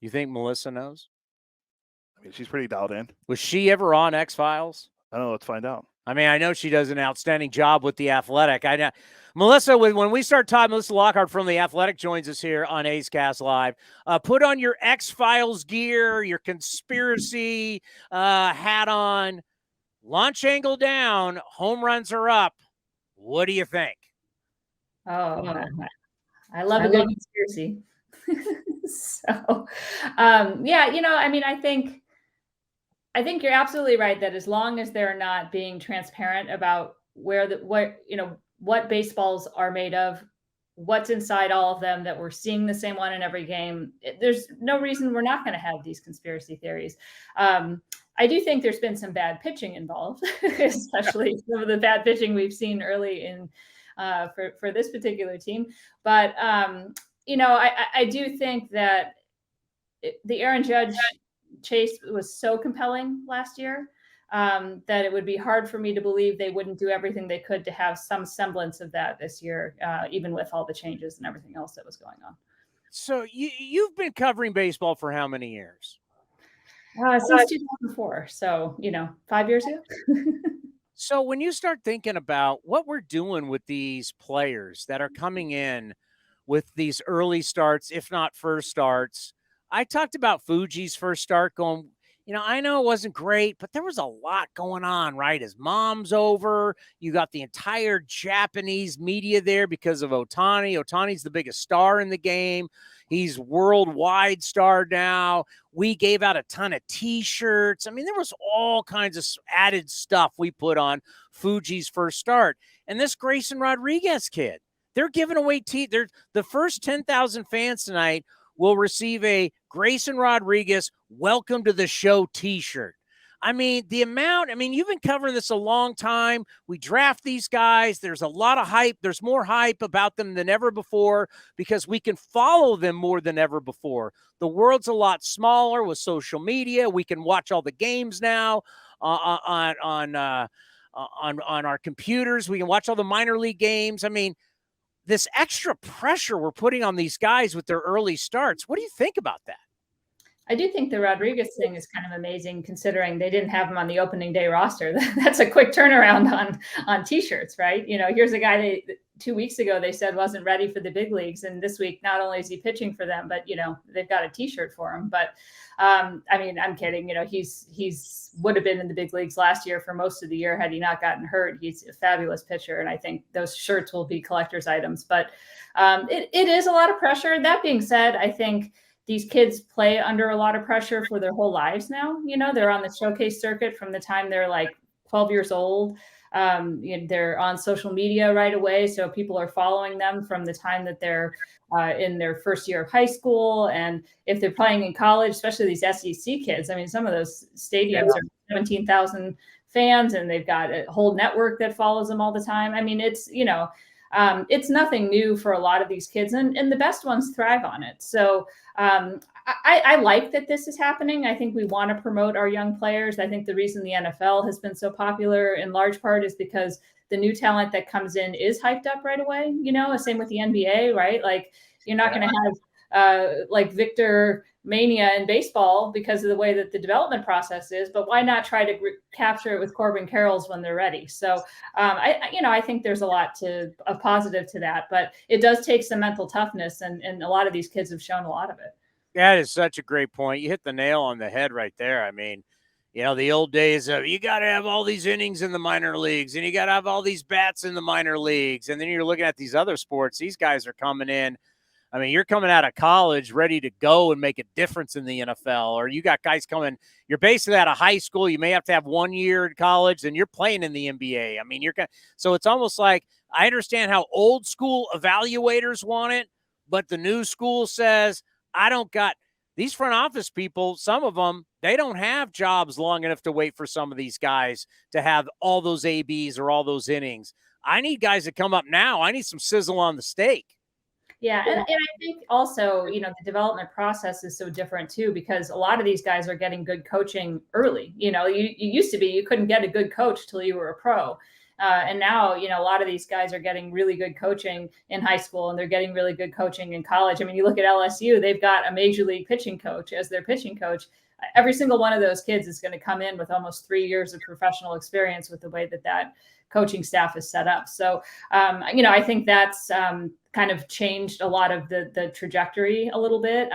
You think Melissa knows? I mean, she's pretty dialed in. Was she ever on X-Files? I don't know. Let's find out. I mean, I know she does an outstanding job with The Athletic. I know Melissa, when we start talking, Melissa Lockard from The Athletic joins us here on A's Cast Live. Put on your X-Files gear, your conspiracy hat on, launch angle down, home runs are up. What do you think? Oh, I love a good conspiracy. So, yeah, I mean, I think you're absolutely right that as long as they're not being transparent about what baseballs are made of, what's inside all of them, that we're seeing the same one in every game, there's no reason we're not going to have these conspiracy theories. I do think there's been some bad pitching involved, especially some of the bad pitching we've seen early in for this particular team. But I do think that the Aaron Judge chase was so compelling last year that it would be hard for me to believe they wouldn't do everything they could to have some semblance of that this year, even with all the changes and everything else that was going on. So you've been covering baseball for how many years? Since 2004. So, 5 years ago. So when you start thinking about what we're doing with these players that are coming in with these early starts, if not first starts, I talked about Fuji's first start going, I know it wasn't great, but there was a lot going on, right? His mom's over. You got the entire Japanese media there because of Ohtani. Ohtani's the biggest star in the game. He's worldwide star now. We gave out a ton of T-shirts. I mean, there was all kinds of added stuff we put on Fuji's first start. And this Grayson Rodriguez kid, they're giving away the first 10,000 fans tonight will receive a Grayson Rodriguez welcome to the show T-shirt. I mean, you've been covering this a long time. We draft these guys. There's a lot of hype. There's more hype about them than ever before because we can follow them more than ever before. The world's a lot smaller with social media. We can watch all the games now on our computers. We can watch all the minor league games. I mean, this extra pressure we're putting on these guys with their early starts. What do you think about that? I do think the Rodriguez thing is kind of amazing considering they didn't have him on the opening day roster. That's a quick turnaround on T-shirts, right? Here's a guy 2 weeks ago they said wasn't ready for the big leagues, and this week not only is he pitching for them, but they've got a T-shirt for him. But I mean, I'm kidding. He's would have been in the big leagues last year for most of the year had he not gotten hurt. He's a fabulous pitcher, and I think those shirts will be collector's items. But it is a lot of pressure. That being said, I think these kids play under a lot of pressure for their whole lives now. They're on the showcase circuit from the time they're like 12 years old. They're on social media right away. So people are following them from the time that they're in their first year of high school. And if they're playing in college, especially these SEC kids, I mean, some of those stadiums are 17,000 fans and they've got a whole network that follows them all the time. I mean, it's nothing new for a lot of these kids, and the best ones thrive on it. So I like that this is happening. I think we want to promote our young players. I think the reason the NFL has been so popular in large part is because the new talent that comes in is hyped up right away. Same with the NBA, right? Like you're not going to have like Victor Mania in baseball because of the way that the development process is, but why not try to capture it with Corbin Carrolls when they're ready? So, I think there's a lot of positive to that, but it does take some mental toughness, and a lot of these kids have shown a lot of it. That is such a great point. You hit the nail on the head right there. I mean, the old days of you got to have all these innings in the minor leagues and you got to have all these bats in the minor leagues. And then you're looking at these other sports. These guys are coming in. I mean, you're coming out of college ready to go and make a difference in the NFL, or you got guys coming, you're basically out of high school. You may have to have 1 year in college and you're playing in the NBA. I mean, so it's almost like I understand how old school evaluators want it, but the new school says, these front office people, some of them, they don't have jobs long enough to wait for some of these guys to have all those ABs or all those innings. I need guys to come up now. I need some sizzle on the steak. Yeah. And I think also, the development process is so different too, because a lot of these guys are getting good coaching early. You used to be, you couldn't get a good coach till you were a pro. And now, a lot of these guys are getting really good coaching in high school, and they're getting really good coaching in college. I mean, you look at LSU, they've got a major league pitching coach as their pitching coach. Every single one of those kids is going to come in with almost 3 years of professional experience with the way that coaching staff is set up. So, I think that's kind of changed a lot of the trajectory a little bit.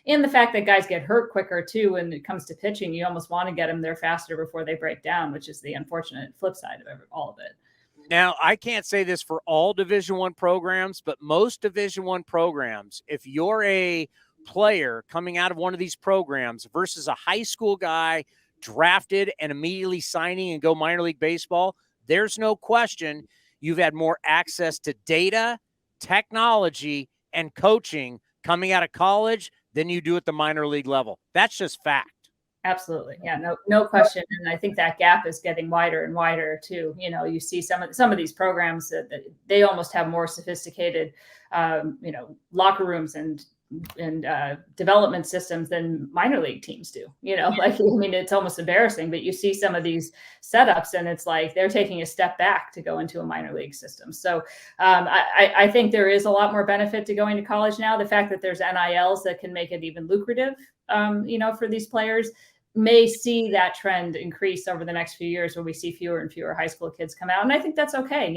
And the fact that guys get hurt quicker too, when it comes to pitching, you almost want to get them there faster before they break down, which is the unfortunate flip side of all of it. Now, I can't say this for all Division I programs, but most Division I programs, if you're a player coming out of one of these programs versus a high school guy drafted and immediately signing and go minor league baseball, there's no question you've had more access to data, technology, and coaching coming out of college than you do at the minor league level. That's just fact. Absolutely. Yeah, no question. And I think that gap is getting wider and wider too. You see some of these programs that they almost have more sophisticated, locker rooms and development systems than minor league teams do. It's almost embarrassing, but you see some of these setups and it's like they're taking a step back to go into a minor league system. So I think there is a lot more benefit to going to college now. The fact that there's NILs that can make it even lucrative, for these players, may see that trend increase over the next few years, where we see fewer and fewer high school kids come out. And I think that's okay.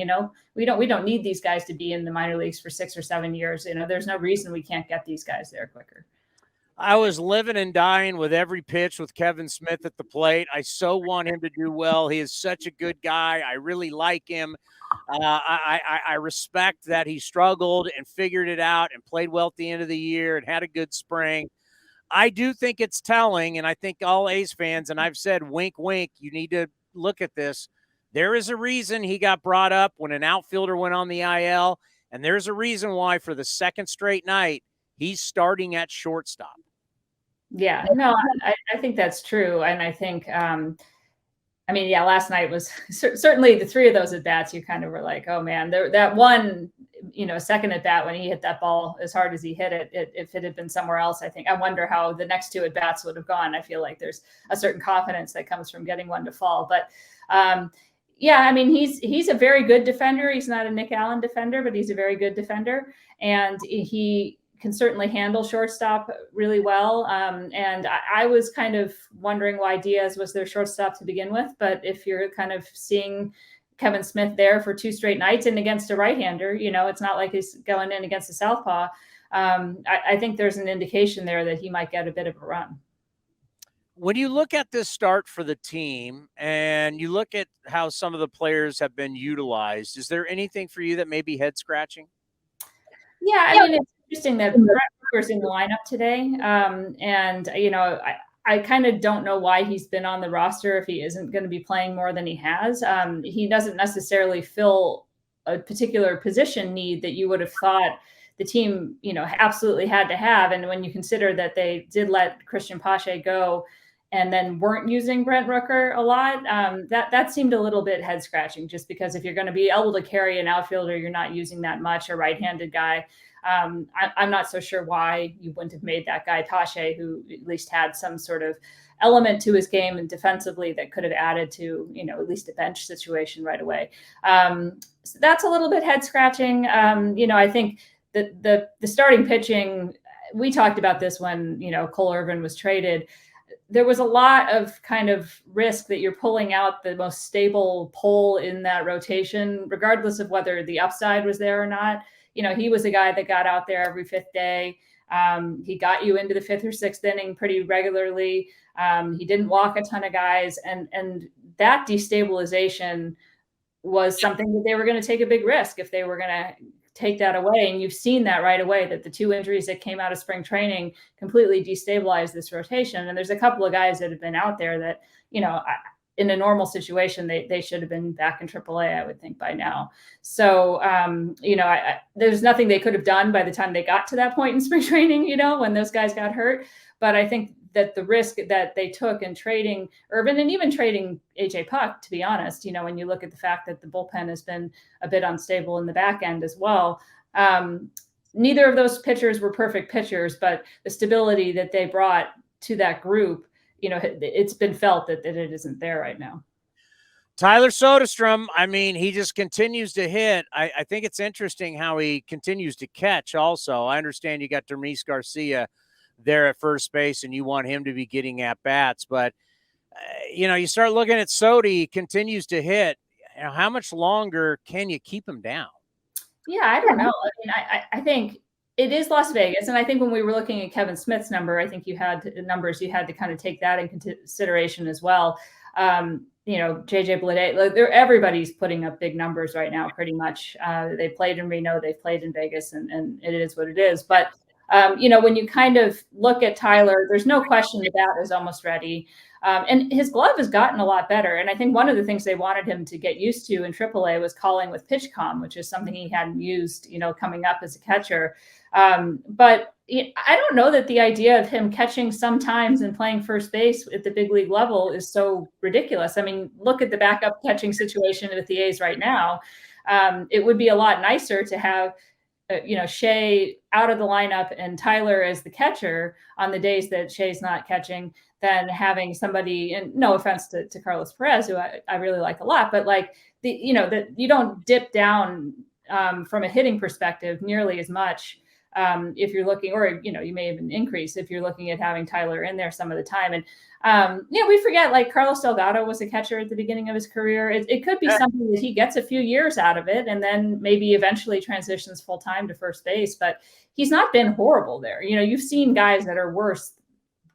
We don't need these guys to be in the minor leagues for 6 or 7 years. There's no reason we can't get these guys there quicker. I was living and dying with every pitch with Kevin Smith at the plate. I so want him to do well. He is such a good guy. I really like him. I respect that he struggled and figured it out and played well at the end of the year and had a good spring. I do think it's telling, and I think all A's fans, and I've said, wink, wink, you need to look at this. There is a reason he got brought up when an outfielder went on the IL, and there's a reason why for the second straight night he's starting at shortstop. Yeah, no, I think that's true. And I think, last night was certainly the 3 of those at-bats, you kind of were like, oh, man, that one, second at-bat when he hit that ball as hard as he hit it, if it had been somewhere else, I wonder how the next 2 at-bats would have gone. I feel like there's a certain confidence that comes from getting one to fall. But, he's a very good defender. He's not a Nick Allen defender, but he's a very good defender. And he can certainly handle shortstop really well. And I was kind of wondering why Diaz was their shortstop to begin with. But if you're kind of seeing Kevin Smith there for 2 straight nights and against a right-hander, it's not like he's going in against a southpaw. I think there's an indication there that he might get a bit of a run. When you look at this start for the team and you look at how some of the players have been utilized, is there anything for you that may be head scratching? Yeah, it's interesting that Brett Rooker's in the lineup today. I kind of don't know why he's been on the roster if he isn't going to be playing more than he has. He doesn't necessarily fill a particular position need that you would have thought the team, absolutely had to have. And when you consider that they did let Christian Pache go and then weren't using Brent Rooker a lot, that seemed a little bit head scratching, just because if you're going to be able to carry an outfielder you're not using that much, a right-handed guy, I'm not so sure why you wouldn't have made that guy Pache, who at least had some sort of element to his game and defensively that could have added to, at least a bench situation right away. So that's a little bit head scratching. I think the starting pitching, we talked about this when, Cole Irvin was traded. There was a lot of kind of risk that you're pulling out the most stable pole in that rotation, regardless of whether the upside was there or not. He was a guy that got out there every 5th day. He got you into the 5th or 6th inning pretty regularly. He didn't walk a ton of guys. And that destabilization was something that they were going to take a big risk if they were going to take that away. And you've seen that right away, that the 2 injuries that came out of spring training completely destabilized this rotation. And there's a couple of guys that have been out there that, in a normal situation, they should have been back in AAA, I would think, by now. So, there's nothing they could have done by the time they got to that point in spring training, when those guys got hurt. But I think that the risk that they took in trading Urban and even trading AJ Puck, to be honest, when you look at the fact that the bullpen has been a bit unstable in the back end as well. Neither of those pitchers were perfect pitchers, but the stability that they brought to that group, it's been felt that it isn't there right now. Tyler Soderstrom, I mean, he just continues to hit. I think it's interesting how he continues to catch also. I understand you got Dermis Garcia there at first base and you want him to be getting at bats, but you start looking at Sodi, he continues to hit. How much longer can you keep him down? Yeah, I don't know. I mean, I think it is Las Vegas, and I think when we were looking at Kevin Smith's number, I think you had to kind of take that in consideration as well. JJ Bleday, everybody's putting up big numbers right now, pretty much. They played in Reno, they've played in Vegas, and it is what it is. But when you kind of look at Tyler, there's no question the bat is almost ready. And his glove has gotten a lot better. And I think one of the things they wanted him to get used to in AAA was calling with pitch comm, which is something he hadn't used, coming up as a catcher. But I don't know that the idea of him catching sometimes and playing first base at the big league level is so ridiculous. I mean, look at the backup catching situation with the A's right now. It would be a lot nicer to have Shea out of the lineup and Tyler as the catcher on the days that Shea's not catching than having somebody, and no offense to Carlos Perez, who I really like a lot, but like that you don't dip down from a hitting perspective nearly as much if you're looking, or you may even increase if you're looking at having Tyler in there some of the time. And we forget, like, Carlos Delgado was a catcher at the beginning of his career. It could be something that he gets a few years out of it and then maybe eventually transitions full time to first base. But he's not been horrible there. You've seen guys that are worse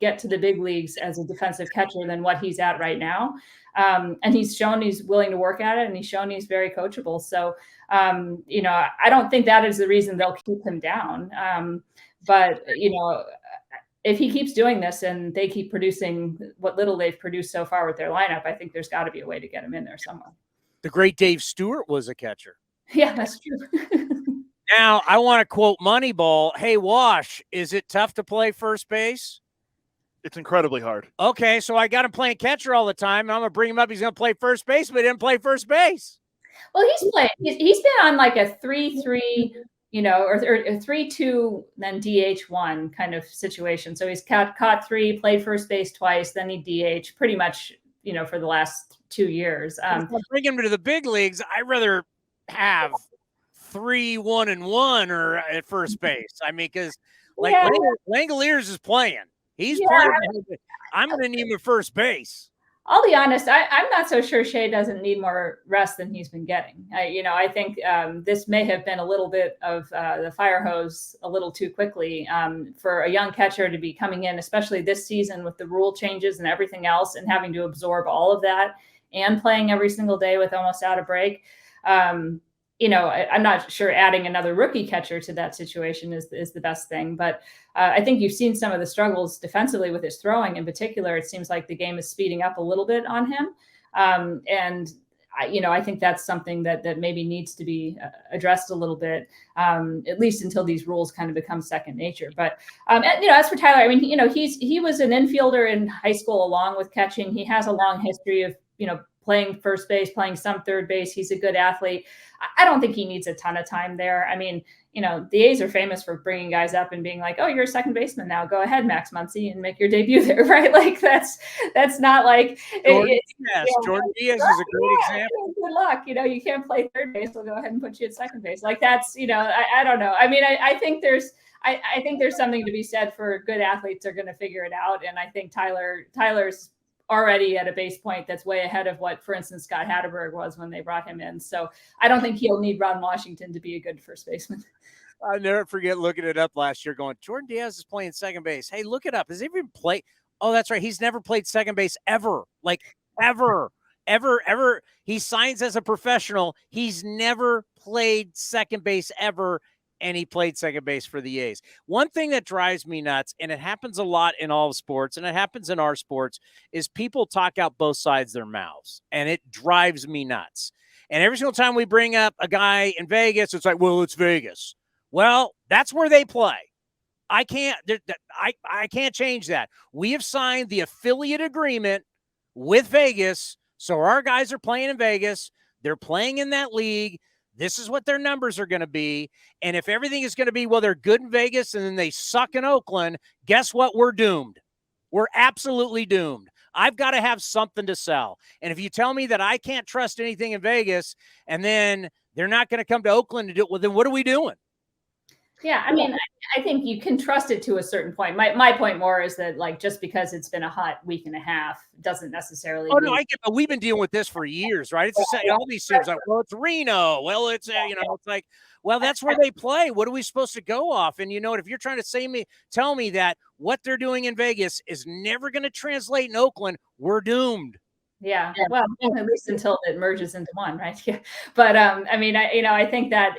get to the big leagues as a defensive catcher than what he's at right now. And he's shown he's willing to work at it, and he's shown he's very coachable. So, I don't think that is the reason they'll keep him down. But if he keeps doing this and they keep producing what little they've produced so far with their lineup, I think there's got to be a way to get him in there somewhere. The great Dave Stewart was a catcher. Yeah, that's true. Now, I want to quote Moneyball. Hey, Wash, is it tough to play first base? It's incredibly hard. Okay, so I got him playing catcher all the time. I'm going to bring him up. He's going to play first base, but he didn't play first base. Well, he's been on like a 3-3, or a 3-2, then DH1 kind of situation. So he's caught 3, played first base twice, then he DH pretty much, for the last 2 years. Bring him to the big leagues. I'd rather have 3-1-1 or at first base. I mean, because Langoliers is playing. He's playing. I'm going to need him at first base. I'll be honest. I'm not so sure Shea doesn't need more rest than he's been getting. I think this may have been a little bit of the fire hose a little too quickly for a young catcher to be coming in, especially this season with the rule changes and everything else, and having to absorb all of that and playing every single day with almost out of break. I'm not sure adding another rookie catcher to that situation is the best thing, but I think you've seen some of the struggles defensively with his throwing in particular. It seems like the game is speeding up a little bit on him. I think that's something that maybe needs to be addressed a little bit, at least until these rules kind of become second nature. But, as for Tyler, I mean, he was an infielder in high school along with catching. He has a long history of, playing first base, playing some third base. He's a good athlete. I don't think he needs a ton of time there. I mean, the A's are famous for bringing guys up and being like, oh, you're a second baseman now. Go ahead, Max Muncy, and make your debut there, right? Like that's not like Jordan Diaz is a great example. Good luck. You can't play third base. We'll go ahead and put you at second base. Like that's, I don't know. I mean, I think there's something to be said for good athletes are going to figure it out. And I think Tyler's already at a base point that's way ahead of what, for instance, Scott Hatterberg was when they brought him in. So I don't think he'll need Ron Washington to be a good first baseman. I'll never forget looking it up last year going, Jordan Diaz is playing second base. Hey, look it up. Has he even played? Oh, that's right. He's never played second base ever. Like ever. He signs as a professional. He's never played second base ever. And he played second base for the A's. One thing that drives me nuts, and it happens a lot in all sports, and it happens in our sports, is people talk out both sides of their mouths, and it drives me nuts. And every single time we bring up a guy in Vegas, it's like, well, it's Vegas. Well, that's where they play. I can't change that. We have signed the affiliate agreement with Vegas, so our guys are playing in Vegas. They're playing in that league. This is what their numbers are going to be. And if everything is going to be, well, they're good in Vegas and then they suck in Oakland, guess what? We're doomed. We're absolutely doomed. I've got to have something to sell. And if you tell me that I can't trust anything in Vegas and then they're not going to come to Oakland to do it, well, then what are we doing? Yeah, I mean, I think you can trust it to a certain point. My point more is that, like, just because it's been a hot week and a half doesn't necessarily. Oh no, I get, but we've been dealing with this for years, right? It's the same. All these teams like, well, it's Reno. Well, it's it's like, well, that's where they play. What are we supposed to go off? And you know what? If you're trying to tell me that what they're doing in Vegas is never going to translate in Oakland, we're doomed. Yeah, well, at least until it merges into one, right? Yeah, but I mean, I think that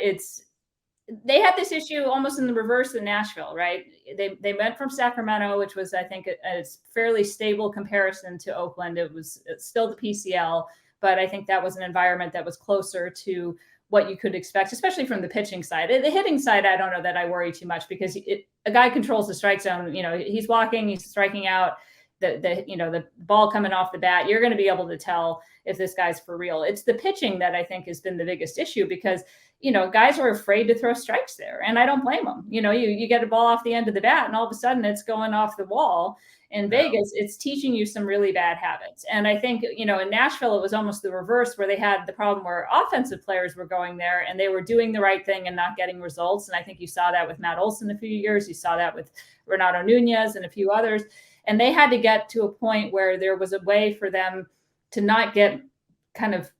they had this issue almost in the reverse in Nashville, right? They went from Sacramento, which was, I think, a fairly stable comparison to Oakland. It's still the PCL, but I think that was an environment that was closer to what you could expect, especially from the pitching side. The hitting side, I don't know that I worry too much, because a guy controls the strike zone. He's walking, he's striking out. The ball coming off the bat, you're going to be able to tell if this guy's for real. It's the pitching that I think has been the biggest issue, because guys are afraid to throw strikes there, and I don't blame them. You get a ball off the end of the bat, and all of a sudden it's going off the wall. In Vegas, it's teaching you some really bad habits. And I think, in Nashville, it was almost the reverse, where they had the problem where offensive players were going there and they were doing the right thing and not getting results. And I think you saw that with Matt Olson a few years. You saw that with Renato Nunez and a few others. And they had to get to a point where there was a way for them to not get kind of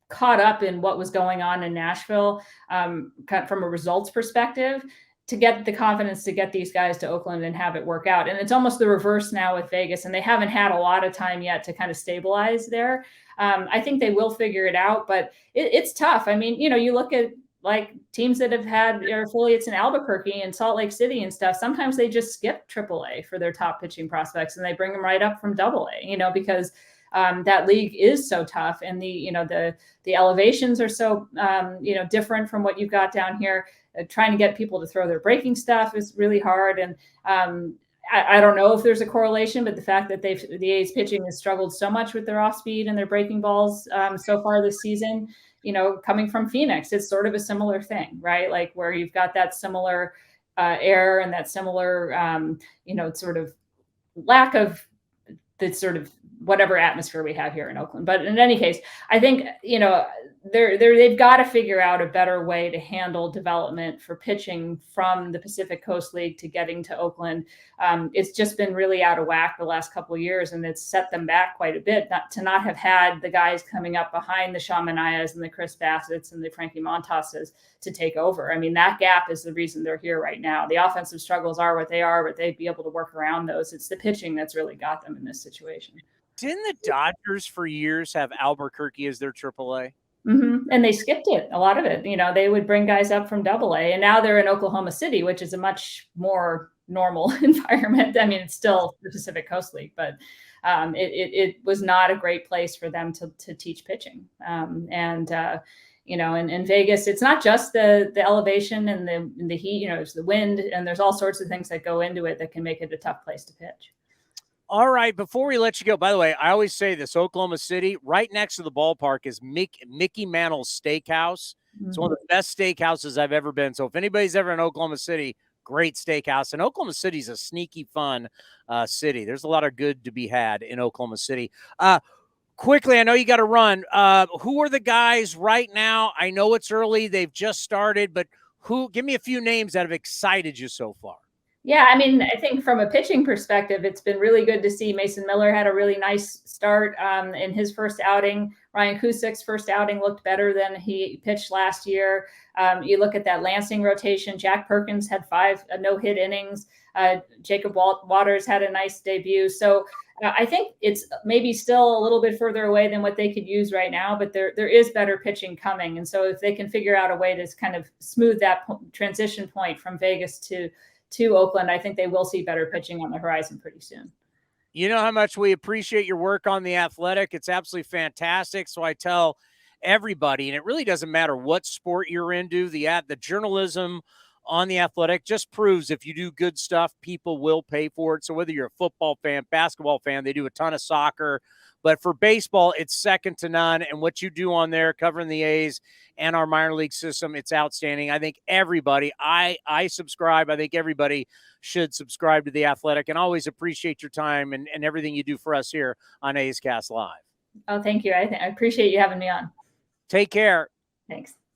caught up in what was going on in Nashville, kind of from a results perspective, to get the confidence to get these guys to Oakland and have it work out. And it's almost the reverse now with Vegas, and they haven't had a lot of time yet to kind of stabilize there. I think they will figure it out, but it's tough. I mean, you look at like teams that have had their affiliates in Albuquerque and Salt Lake City and stuff. Sometimes they just skip AAA for their top pitching prospects, and they bring them right up from AA, because that league is so tough, and the elevations are so different from what you've got down here. Trying to get people to throw their breaking stuff is really hard, and I don't know if there's a correlation, but the fact that the A's pitching has struggled so much with their off speed and their breaking balls so far this season, coming from Phoenix, it's sort of a similar thing, right? Like where you've got that similar air and that similar sort of lack of the sort of whatever atmosphere we have here in Oakland. But in any case, I think, they've got to figure out a better way to handle development for pitching from the Pacific Coast League to getting to Oakland. It's just been really out of whack the last couple of years, and it's set them back quite a bit not have had the guys coming up behind the Sean Manayas and the Chris Bassett's and the Frankie Montoses to take over. I mean, that gap is the reason they're here right now. The offensive struggles are what they are, but they'd be able to work around those. It's the pitching that's really got them in this situation. Didn't the Dodgers for years have Albuquerque as their AAA? Mm-hmm. And they skipped it, a lot of it. They would bring guys up from AA, and now they're in Oklahoma City, which is a much more normal environment. I mean, it's still the Pacific Coast League, but it was not a great place for them to teach pitching. In Vegas, it's not just the elevation and the heat. It's the wind, and there's all sorts of things that go into it that can make it a tough place to pitch. All right, before we let you go, by the way, I always say this, Oklahoma City, right next to the ballpark is Mickey Mantle's Steakhouse. Mm-hmm. It's one of the best steakhouses I've ever been. So if anybody's ever in Oklahoma City, great steakhouse. And Oklahoma City's a sneaky, fun city. There's a lot of good to be had in Oklahoma City. Quickly, I know you got to run. Who are the guys right now? I know it's early. They've just started, but give me a few names that have excited you so far. Yeah, I mean, I think from a pitching perspective, it's been really good to see. Mason Miller had a really nice start in his first outing. Ryan Cusick's first outing looked better than he pitched last year. You look at that Lansing rotation. Jack Perkins had 5 no-hit innings. Jacob Waters had a nice debut. So I think it's maybe still a little bit further away than what they could use right now, but there is better pitching coming. And so if they can figure out a way to kind of smooth that transition point from Vegas to Oakland, I think they will see better pitching on the horizon pretty soon. You know how much we appreciate your work on The Athletic. It's absolutely fantastic. So I tell everybody, and it really doesn't matter what sport you're into, the journalism on The Athletic just proves if you do good stuff, people will pay for it. So whether you're a football fan, basketball fan, they do a ton of soccer. But for baseball, it's second to none. And what you do on there, covering the A's and our minor league system, it's outstanding. I think everybody, I subscribe. I think everybody should subscribe to The Athletic, and always appreciate your time and everything you do for us here on A's Cast Live. Oh, thank you. I appreciate you having me on. Take care. Thanks.